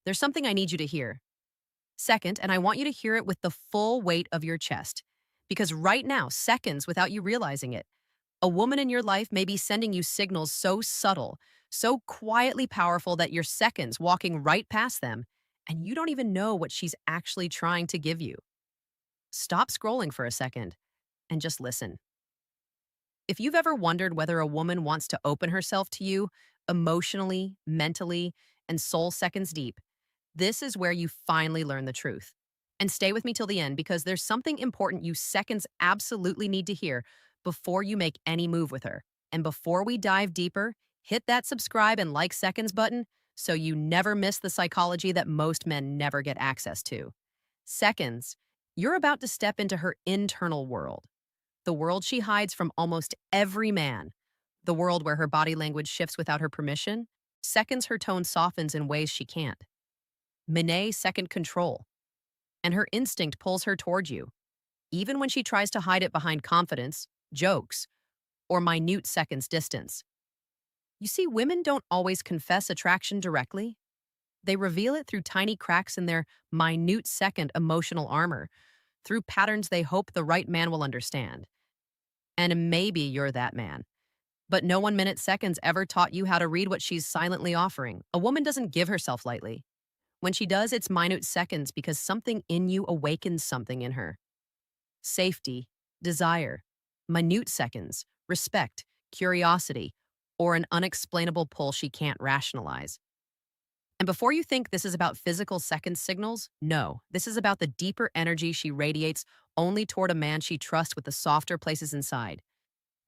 There's something I need you to hear. Second, and I want you to hear it with the full weight of your chest. Because right now, seconds without you realizing it, a woman in your life may be sending you signals so subtle, so quietly powerful that you're seconds walking right past them, and you don't even know what she's actually trying to give you. Stop scrolling for a second and just listen. If you've ever wondered whether a woman wants to open herself to you emotionally, mentally, and soul seconds deep, this is where you finally learn the truth. And stay with me till the end because there's something important you seconds absolutely need to hear before you make any move with her. And before we dive deeper, hit that subscribe and like seconds button so you never miss the psychology that most men never get access to. Seconds, you're about to step into her internal world, the world she hides from almost every man, the world where her body language shifts without her permission. Seconds, her tone softens in ways she can't. Minay second control, and her instinct pulls her toward you, even when she tries to hide it behind confidence, jokes, or minute seconds distance. You see, women don't always confess attraction directly. They reveal it through tiny cracks in their minute second emotional armor, through patterns they hope the right man will understand. And maybe you're that man. But no 1 minute seconds ever taught you how to read what she's silently offering. A woman doesn't give herself lightly. When she does, it's minute seconds because something in you awakens something in her. Safety, desire, minute seconds, respect, curiosity, or an unexplainable pull she can't rationalize. And before you think this is about physical second signals, no, this is about the deeper energy she radiates only toward a man she trusts with the softer places inside.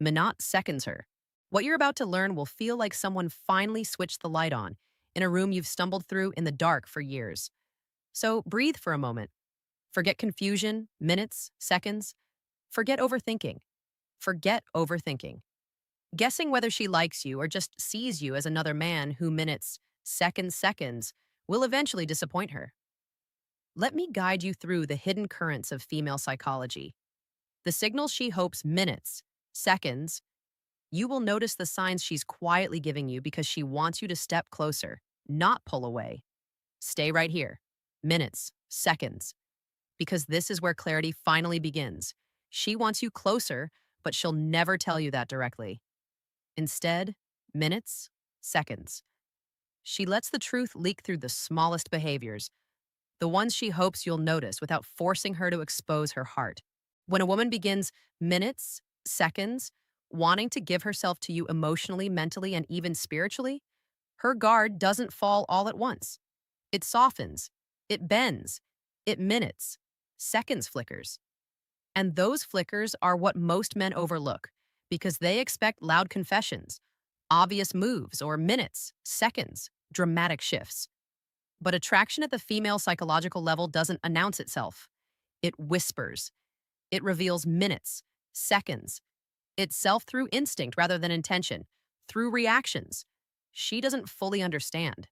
Minot seconds her. What you're about to learn will feel like someone finally switched the light on in a room you've stumbled through in the dark for years. So breathe for a moment. Forget confusion, minutes, seconds. Forget overthinking. Forget overthinking. Guessing whether she likes you or just sees you as another man who minutes, seconds will eventually disappoint her. Let me guide you through the hidden currents of female psychology. The signals she hopes minutes, seconds, you will notice the signs she's quietly giving you because she wants you to step closer, not pull away. Stay right here. Minutes, seconds. Because this is where clarity finally begins. She wants you closer, but she'll never tell you that directly. Instead, minutes, seconds. She lets the truth leak through the smallest behaviors, the ones she hopes you'll notice without forcing her to expose her heart. When a woman begins minutes, seconds, wanting to give herself to you emotionally, mentally, and even spiritually, her guard doesn't fall all at once. It softens, it bends, it minutes, seconds flickers. And those flickers are what most men overlook because they expect loud confessions, obvious moves, or minutes, seconds, dramatic shifts. But attraction at the female psychological level doesn't announce itself. It whispers. It reveals minutes, seconds, itself through instinct rather than intention, through reactions. She doesn't fully understand.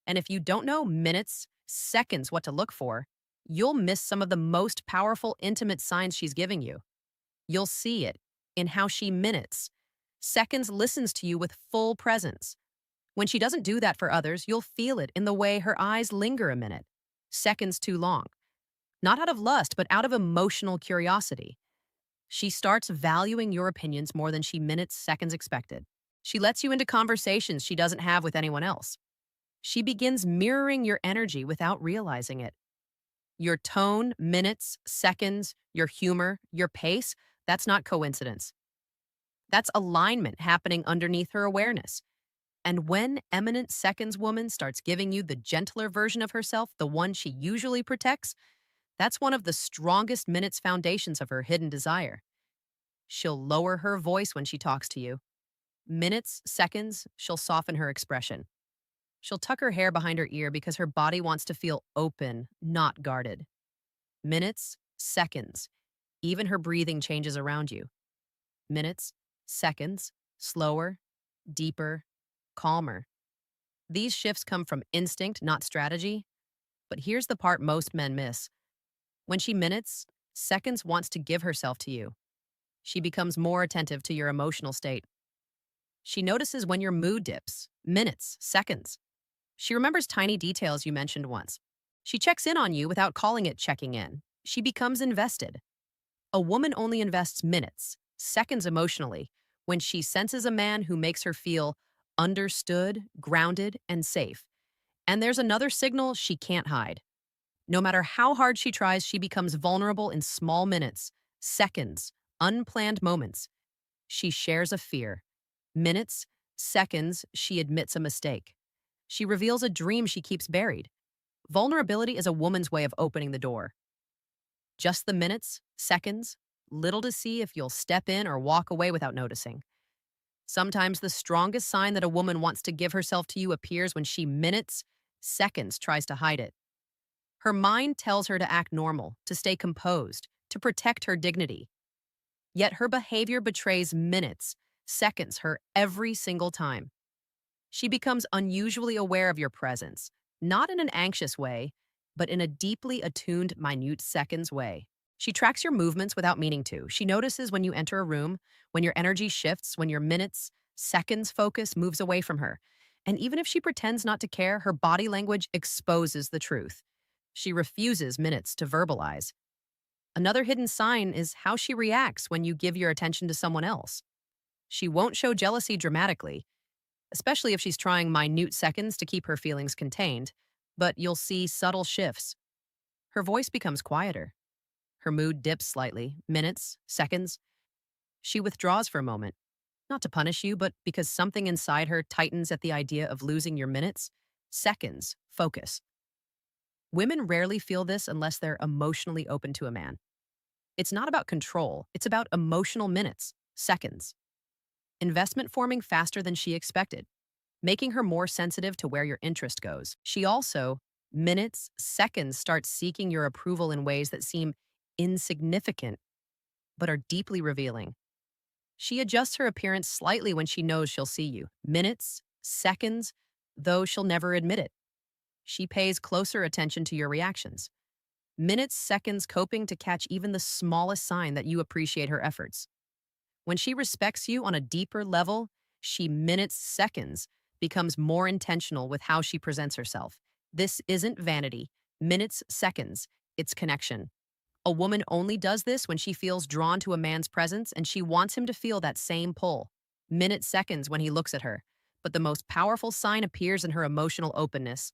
And if you don't know minutes, seconds what to look for, you'll miss some of the most powerful, intimate signs she's giving you. You'll see it in how she minutes, seconds listens to you with full presence. When she doesn't do that for others, you'll feel it in the way her eyes linger a minute, seconds too long. Not out of lust, but out of emotional curiosity. She starts valuing your opinions more than she minutes, seconds expected. She lets you into conversations she doesn't have with anyone else. She begins mirroring your energy without realizing it. Your tone, minutes, seconds, your humor, your pace, that's not coincidence. That's alignment happening underneath her awareness. And when eminent seconds woman starts giving you the gentler version of herself, the one she usually protects, that's one of the strongest minutes foundations of her hidden desire. She'll lower her voice when she talks to you. Minutes, seconds, she'll soften her expression. She'll tuck her hair behind her ear because her body wants to feel open, not guarded. Minutes, seconds, even her breathing changes around you. Minutes, seconds, slower, deeper, calmer. These shifts come from instinct, not strategy. But here's the part most men miss. When she minutes, seconds wants to give herself to you. She becomes more attentive to your emotional state. She notices when your mood dips, minutes, seconds. She remembers tiny details you mentioned once. She checks in on you without calling it checking in. She becomes invested. A woman only invests minutes, seconds emotionally, when she senses a man who makes her feel understood, grounded, and safe. And there's another signal she can't hide. No matter how hard she tries, she becomes vulnerable in small minutes, seconds, unplanned moments. She shares a fear. Minutes, seconds, she admits a mistake. She reveals a dream she keeps buried. Vulnerability is a woman's way of opening the door. Just the minutes, seconds, little to see if you'll step in or walk away without noticing. Sometimes the strongest sign that a woman wants to give herself to you appears when she minutes, seconds tries to hide it. Her mind tells her to act normal, to stay composed, to protect her dignity. Yet her behavior betrays minutes, seconds her every single time. She becomes unusually aware of your presence, not in an anxious way, but in a deeply attuned, minute seconds way. She tracks your movements without meaning to. She notices when you enter a room, when your energy shifts, when your minutes, seconds focus moves away from her. And even if she pretends not to care, her body language exposes the truth. She refuses minutes to verbalize. Another hidden sign is how she reacts when you give your attention to someone else. She won't show jealousy dramatically, especially if she's trying minute seconds to keep her feelings contained, but you'll see subtle shifts. Her voice becomes quieter. Her mood dips slightly, minutes, seconds. She withdraws for a moment, not to punish you, but because something inside her tightens at the idea of losing your minutes, seconds, focus. Women rarely feel this unless they're emotionally open to a man. It's not about control, it's about emotional minutes, seconds. Investment forming faster than she expected, making her more sensitive to where your interest goes. She also, minutes, seconds, starts seeking your approval in ways that seem insignificant but are deeply revealing. She adjusts her appearance slightly when she knows she'll see you. Minutes, seconds, though she'll never admit it. She pays closer attention to your reactions. Minutes, seconds, coping to catch even the smallest sign that you appreciate her efforts. When she respects you on a deeper level, she minutes, seconds, becomes more intentional with how she presents herself. This isn't vanity. Minutes, seconds, it's connection. A woman only does this when she feels drawn to a man's presence and she wants him to feel that same pull. Minutes, seconds when he looks at her. But the most powerful sign appears in her emotional openness.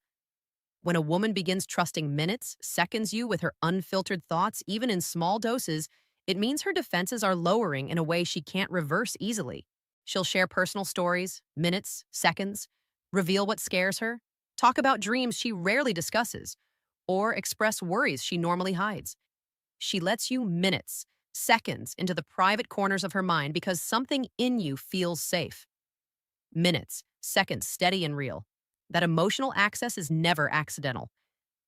When a woman begins trusting minutes, seconds you with her unfiltered thoughts, even in small doses, it means her defenses are lowering in a way she can't reverse easily. She'll share personal stories, minutes, seconds, reveal what scares her, talk about dreams she rarely discusses, or express worries she normally hides. She lets you minutes, seconds into the private corners of her mind because something in you feels safe. Minutes, seconds, steady and real. That emotional access is never accidental.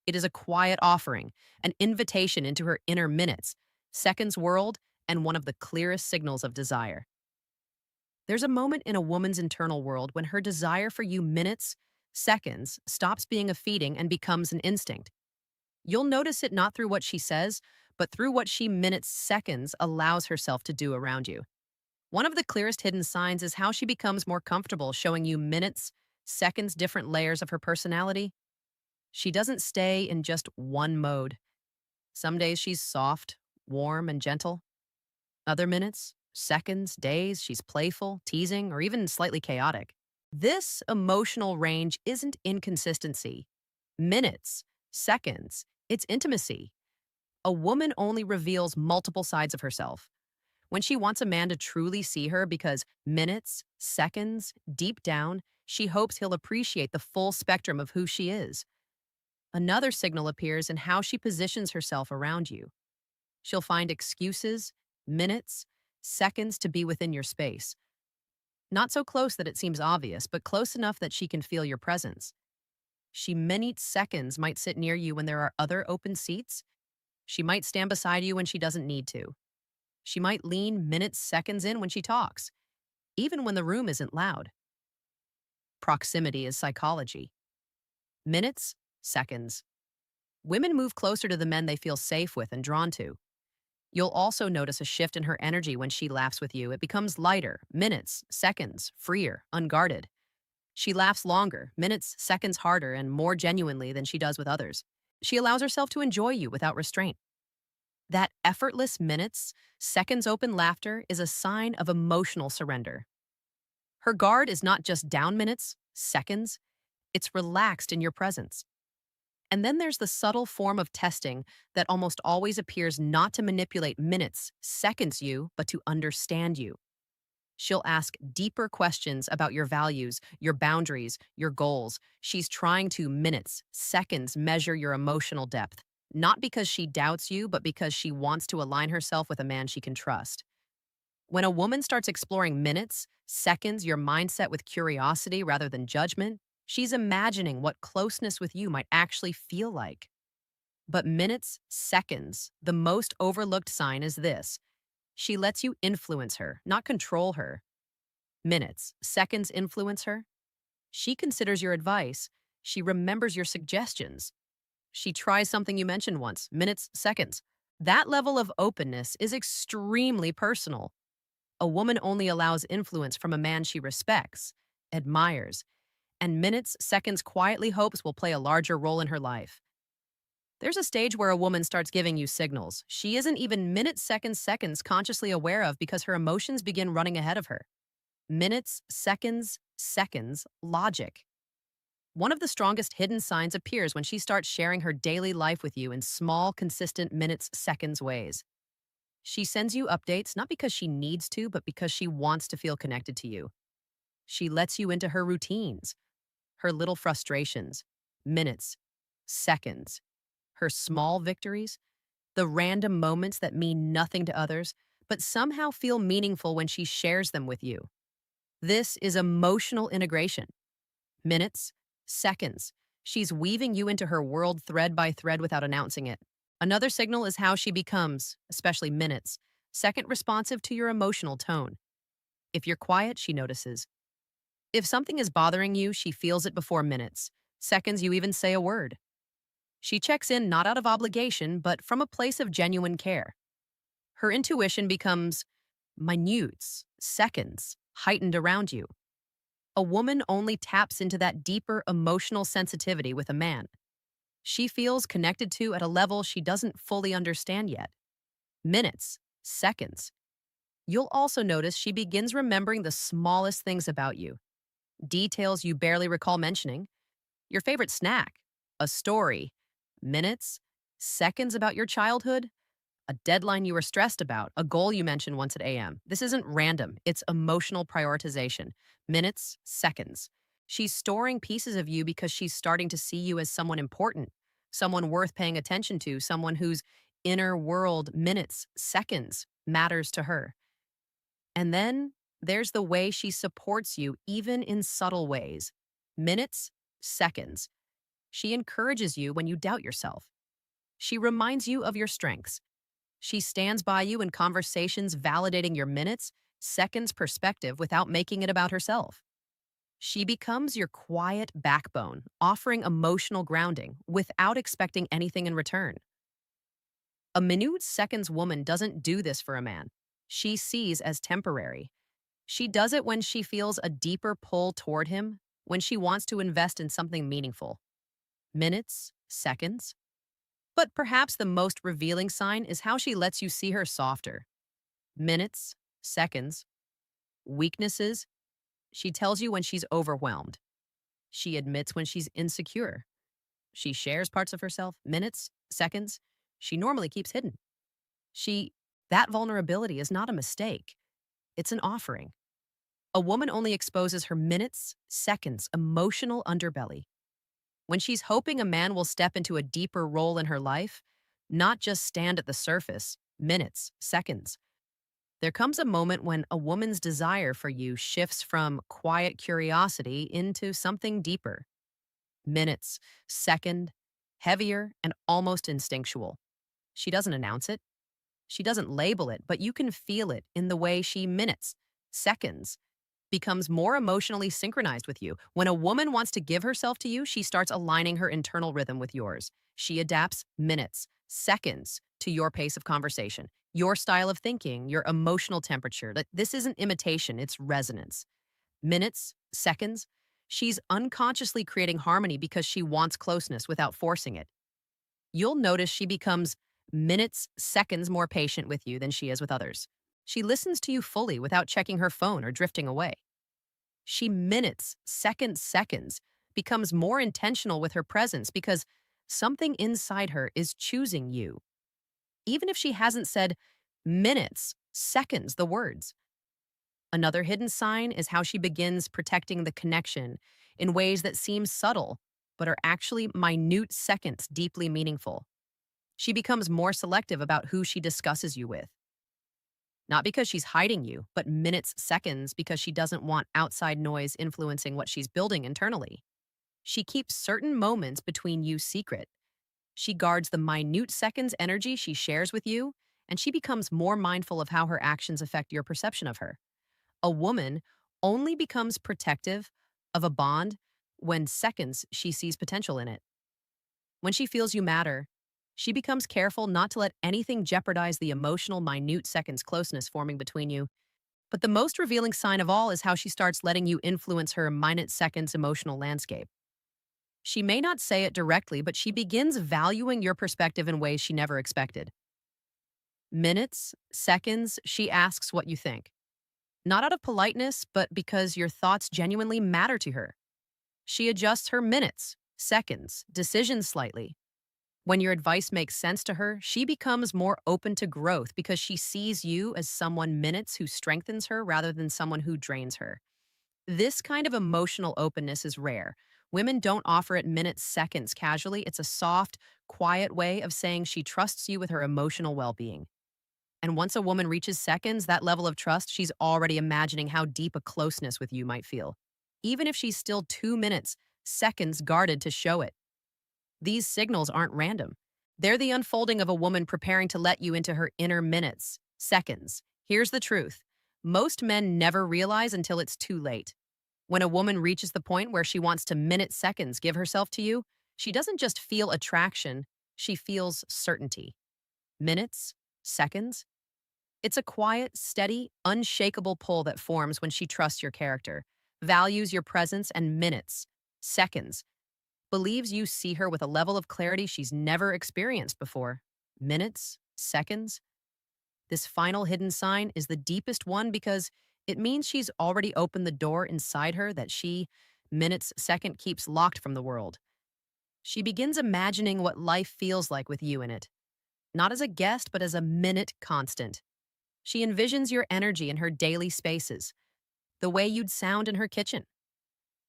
It is a quiet offering, an invitation into her inner minutes, seconds world, and one of the clearest signals of desire. There's a moment in a woman's internal world when her desire for you minutes, seconds, stops being a feeding and becomes an instinct. You'll notice it not through what she says, but through what she minutes, seconds allows herself to do around you. One of the clearest hidden signs is how she becomes more comfortable showing you minutes, seconds, different layers of her personality. She doesn't stay in just one mode. Some days she's soft, warm, and gentle. Other minutes, seconds, days, she's playful, teasing, or even slightly chaotic. This emotional range isn't inconsistency. Minutes, seconds, it's intimacy. A woman only reveals multiple sides of herself. When she wants a man to truly see her because minutes, seconds, deep down, she hopes he'll appreciate the full spectrum of who she is. Another signal appears in how she positions herself around you. She'll find excuses, minutes, seconds to be within your space. Not so close that it seems obvious, but close enough that she can feel your presence. She minutes, seconds might sit near you when there are other open seats. She might stand beside you when she doesn't need to. She might lean minutes, seconds in when she talks, even when the room isn't loud. Proximity is psychology. Minutes, seconds. Women move closer to the men they feel safe with and drawn to. You'll also notice a shift in her energy when she laughs with you. It becomes lighter, minutes, seconds, freer, unguarded. She laughs longer, minutes, seconds harder, and more genuinely than she does with others. She allows herself to enjoy you without restraint. That effortless minutes, seconds open laughter is a sign of emotional surrender. Her guard is not just down minutes, seconds, it's relaxed in your presence. And then there's the subtle form of testing that almost always appears not to manipulate minutes, seconds you, but to understand you. She'll ask deeper questions about your values, your boundaries, your goals. She's trying to minutes, seconds measure your emotional depth, not because she doubts you, but because she wants to align herself with a man she can trust. When a woman starts exploring minutes, seconds, your mindset with curiosity rather than judgment, she's imagining what closeness with you might actually feel like. But minutes, seconds, the most overlooked sign is this: she lets you influence her, not control her. Minutes, seconds influence her. She considers your advice. She remembers your suggestions. She tries something you mentioned once. Minutes, seconds. That level of openness is extremely personal. A woman only allows influence from a man she respects, admires, and minutes, seconds quietly hopes will play a larger role in her life. There's a stage where a woman starts giving you signals she isn't even minutes, seconds, seconds consciously aware of because her emotions begin running ahead of her. Minutes, seconds, seconds, logic. One of the strongest hidden signs appears when she starts sharing her daily life with you in small, consistent minutes, seconds ways. She sends you updates not because she needs to, but because she wants to feel connected to you. She lets you into her routines, her little frustrations, minutes, seconds, her small victories, the random moments that mean nothing to others, but somehow feel meaningful when she shares them with you. This is emotional integration. Minutes, seconds. She's weaving you into her world thread by thread without announcing it. Another signal is how she becomes, especially minutes, second responsive to your emotional tone. If you're quiet, she notices. If something is bothering you, she feels it before minutes. Seconds, you even say a word. She checks in not out of obligation, but from a place of genuine care. Her intuition becomes minutes, seconds, heightened around you. A woman only taps into that deeper emotional sensitivity with a man. She feels connected to at a level she doesn't fully understand yet. Minutes, seconds. You'll also notice she begins remembering the smallest things about you, details you barely recall mentioning, your favorite snack, a story, minutes, seconds about your childhood, a deadline you were stressed about, a goal you mentioned once at AM. This isn't random, it's emotional prioritization. Minutes, seconds. She's storing pieces of you because she's starting to see you as someone important, someone worth paying attention to, someone whose inner world, minutes, seconds, matters to her. And then there's the way she supports you, even in subtle ways. Minutes, seconds. She encourages you when you doubt yourself. She reminds you of your strengths. She stands by you in conversations, validating your minutes, seconds perspective without making it about herself. She becomes your quiet backbone, offering emotional grounding without expecting anything in return. A minute seconds woman doesn't do this for a man. She sees as temporary. She does it when she feels a deeper pull toward him, when she wants to invest in something meaningful. Minutes, seconds. But perhaps the most revealing sign is how she lets you see her softer. Minutes, seconds. Weaknesses. She tells you when she's overwhelmed. She admits when she's insecure. She shares parts of herself. Minutes, seconds. She normally keeps hidden. She, that vulnerability is not a mistake. It's an offering. A woman only exposes her minutes, seconds, emotional underbelly. When she's hoping a man will step into a deeper role in her life, not just stand at the surface, minutes, seconds. There comes a moment when a woman's desire for you shifts from quiet curiosity into something deeper. Minutes, second, heavier, and almost instinctual. She doesn't announce it. She doesn't label it, but you can feel it in the way she minutes, seconds, becomes more emotionally synchronized with you. When a woman wants to give herself to you, she starts aligning her internal rhythm with yours. She adapts minutes, seconds to your pace of conversation, your style of thinking, your emotional temperature. That this isn't imitation, it's resonance. Minutes, seconds. She's unconsciously creating harmony because she wants closeness without forcing it. You'll notice she becomes minutes, seconds more patient with you than she is with others. She listens to you fully without checking her phone or drifting away. She minutes, seconds becomes more intentional with her presence because something inside her is choosing you, even if she hasn't said minutes, seconds, the words. Another hidden sign is how she begins protecting the connection in ways that seem subtle, but are actually minute seconds deeply meaningful. She becomes more selective about who she discusses you with. Not because she's hiding you, but minutes, seconds because she doesn't want outside noise influencing what she's building internally. She keeps certain moments between you secret. She guards the minute seconds energy she shares with you, and she becomes more mindful of how her actions affect your perception of her. A woman only becomes protective of a bond when seconds she sees potential in it. When she feels you matter, she becomes careful not to let anything jeopardize the emotional, minute seconds closeness forming between you. But the most revealing sign of all is how she starts letting you influence her minute seconds emotional landscape. She may not say it directly, but she begins valuing your perspective in ways she never expected. Minutes, seconds, she asks what you think. Not out of politeness, but because your thoughts genuinely matter to her. She adjusts her minutes, seconds, decisions slightly. When your advice makes sense to her, she becomes more open to growth because she sees you as someone minutes who strengthens her rather than someone who drains her. This kind of emotional openness is rare. Women don't offer it minutes, seconds casually. It's a soft, quiet way of saying she trusts you with her emotional well being. And once a woman reaches seconds, that level of trust, she's already imagining how deep a closeness with you might feel. Even if she's still 2 minutes, seconds guarded to show it. These signals aren't random. They're the unfolding of a woman preparing to let you into her inner minutes, seconds. Here's the truth. Most men never realize until it's too late. When a woman reaches the point where she wants to minute seconds give herself to you, she doesn't just feel attraction, she feels certainty. Minutes, seconds. It's a quiet, steady, unshakable pull that forms when she trusts your character, values your presence, and minutes, seconds, believes you see her with a level of clarity she's never experienced before. Minutes, seconds. This final hidden sign is the deepest one because it means she's already opened the door inside her that she, minutes, second, keeps locked from the world. She begins imagining what life feels like with you in it, not as a guest, but as a minute constant. She envisions your energy in her daily spaces, the way you'd sound in her kitchen,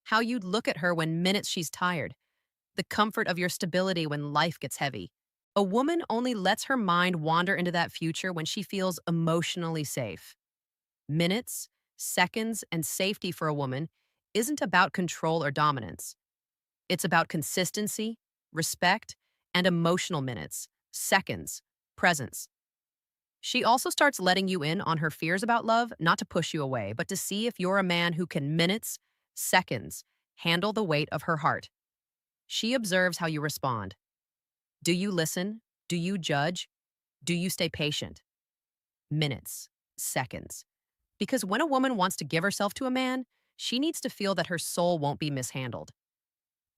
how you'd look at her when minutes she's tired, the comfort of your stability when life gets heavy. A woman only lets her mind wander into that future when she feels emotionally safe. Minutes, seconds, and safety for a woman isn't about control or dominance. It's about consistency, respect, and emotional minutes, seconds, presence. She also starts letting you in on her fears about love, not to push you away, but to see if you're a man who can minutes, seconds, handle the weight of her heart. She observes how you respond. Do you listen? Do you judge? Do you stay patient? Minutes, seconds. Because when a woman wants to give herself to a man, she needs to feel that her soul won't be mishandled.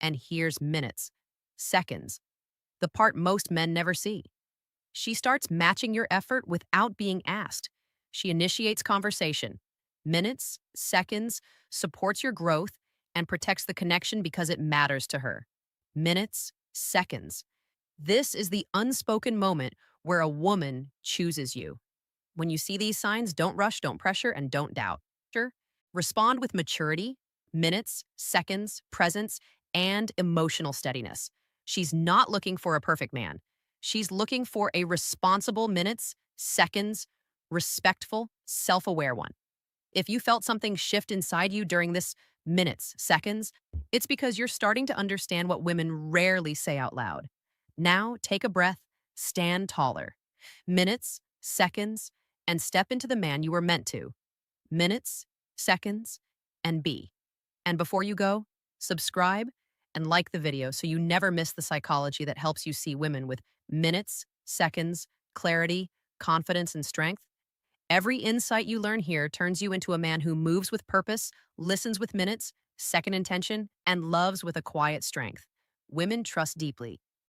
And here's minutes, seconds, the part most men never see. She starts matching your effort without being asked. She initiates conversation. Minutes, seconds, supports your growth, and protects the connection because it matters to her. Minutes, seconds. This is the unspoken moment where a woman chooses you. When you see these signs, don't rush, don't pressure, and don't doubt. Sure. Respond with maturity, minutes, seconds, presence, and emotional steadiness. She's not looking for a perfect man. She's looking for a responsible minutes, seconds, respectful, self aware one. If you felt something shift inside you during this minutes, seconds, it's because you're starting to understand what women rarely say out loud. Now, take a breath, stand taller. Minutes, seconds, and step into the man you were meant to. Minutes, seconds, and be. And before you go, subscribe and like the video so you never miss the psychology that helps you see women with minutes, seconds, clarity, confidence, and strength. Every insight you learn here turns you into a man who moves with purpose, listens with minutes, Second intention, and loves with a quiet strength. Women trust deeply,